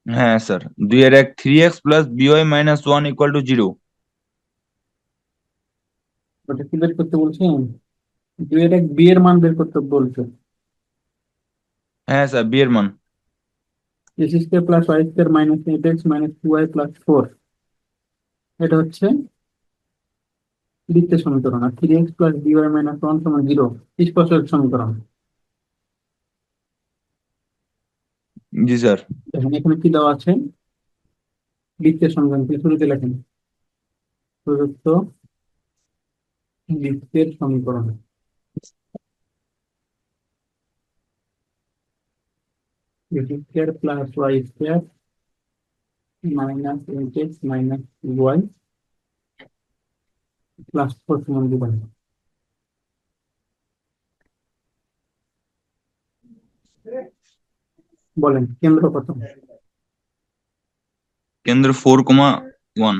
হ্যাঁ স্যার, 2 এর এক 3x plus by minus 1 equal to 0। ওটা কি বের করতে বলছেন? 2 এর এক বি এর মান বের করতে বলছে। হ্যাঁ স্যার, বি এর মান। X square plus y square minus 8x minus 2y plus 4, এটা হচ্ছে দ্বিতীয় সমীকরণ। আর 3x প্লাস বিওয়াই মাইনাস 1 সমান 0 স্পর্শক সমীকরণ। জি স্যার। দেখেন এখানে কি দেওয়া আছে, দ্বিতীয় সমীকরণ কি শুরুতে লেখেন, প্রদত্ত দ্বিতীয় সমীকরণ x square plus y square minus 8x minus y plus 4 সমান 0। বলেন কেন্দ্র কত? কেন্দ্র 4,1।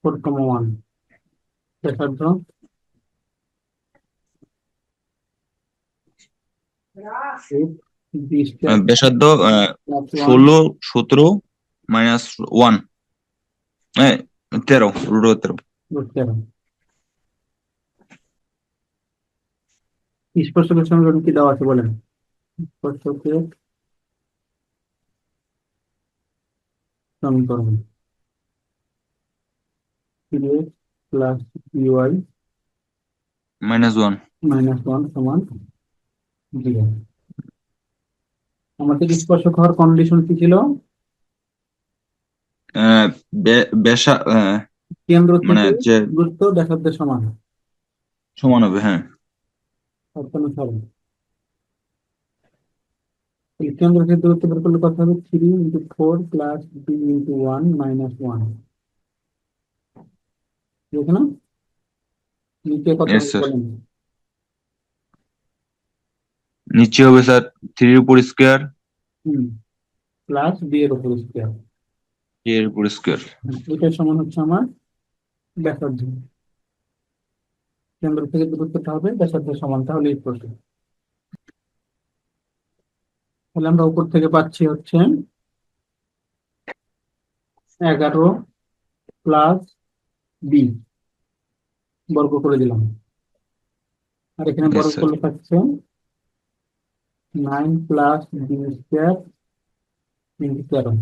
4,1। ব্যাসার্ধ বি স্কোয়ার ব্যাসার্ধ প্লাস 1 16, 17 মাইনাস 1, 13, √13। √13। স্পর্শকের সমীকরণ কি দেওয়া আছে বলেন? স্পর্শকের সমীকরণ 3x plus by minus 1। Minus 1 সমান 0। আমাদের স্পর্শক হওয়ার কন্ডিশন কি ছিল? ব্যাসা কেন্দ্র মানে থেকে যে দূরত্ব ব্যাসার্ধের সমান। সমান হবে, হ্যাঁ। অর্থানুসারে এই কেন্দ্র থেকে দূরত্ব বের করলে কত হবে? 3 × 4 প্লাস বি × 1 মাইনাস 1। ঠিক না? নিচে কত এস হবে স্যার। বলেন? নিচে হবে স্যার 3 উপর স্কোয়ার, প্লাস বি এর উপর স্কোয়ার। এর উপর স্কোয়ার। এটা সমান হচ্ছে আমার ব্যাসার্ধ। কেন্দ্র থেকে দূরত্বটা হবে ব্যাসার্ধের সমান, তাহলে এই প্রশ্ন। তাহলে আমরা উপর থেকে পাচ্ছি হচ্ছে 11 প্লাস বি, বর্গ করে দিলাম। আর এখানে এস বর্গ স্যার। করলে থাকছে 9 plus B square into 13।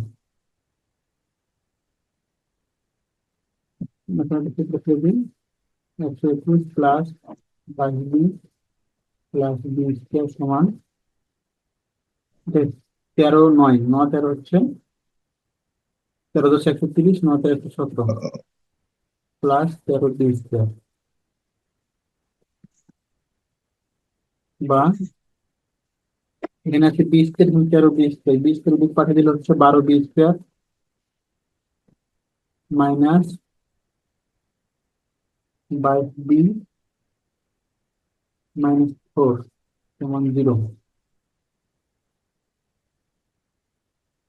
Mathematics লিখে দিন 121 প্লাস 22 প্লাস বি স্কোয়ার সমান 13, 9, 9 13 হচ্ছে 13 × 10 = 130, 9 13 117 প্লাস 13 বি স্কোয়ার, বা এখানে আছে বি স্কোয়ার এবং 13 বি স্কোয়ার। বি স্কোয়ার দিক পাঠিয়ে দিলে হচ্ছে 12 B square minus 22 B minus 4 সমান 0।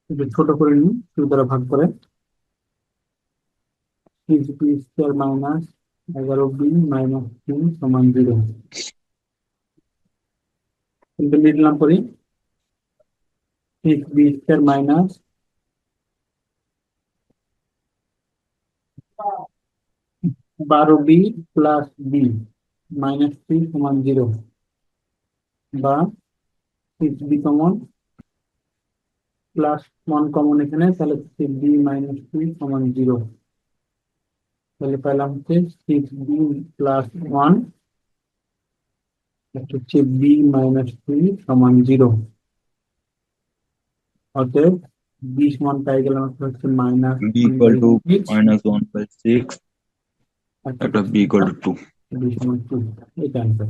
একটু ছোট করে নিই, 2 দ্বারা ভাগ করে 6 B square minus 11 B minus 3 সমান 0। কিন্তু লিখলাম করি 6 B square minus 12 B plus B minus 3 সমান 0, বা 6 বি কমন প্লাস 1 কমন এখানে, তাহলে 6 বি মাইনাস 3 সমান 0। তাহলে পেলাম হচ্ছে 6 বি প্লাস 1 হচ্ছে বি মাইনাস 3 সমান 0। অতএব বি সমান পাই গেলাম হচ্ছে minus B 1 equal by two 6, -1/6, আর একটা বি ইকুয়াল টু 2। বি সমান 2। এটা অ্যান্সার।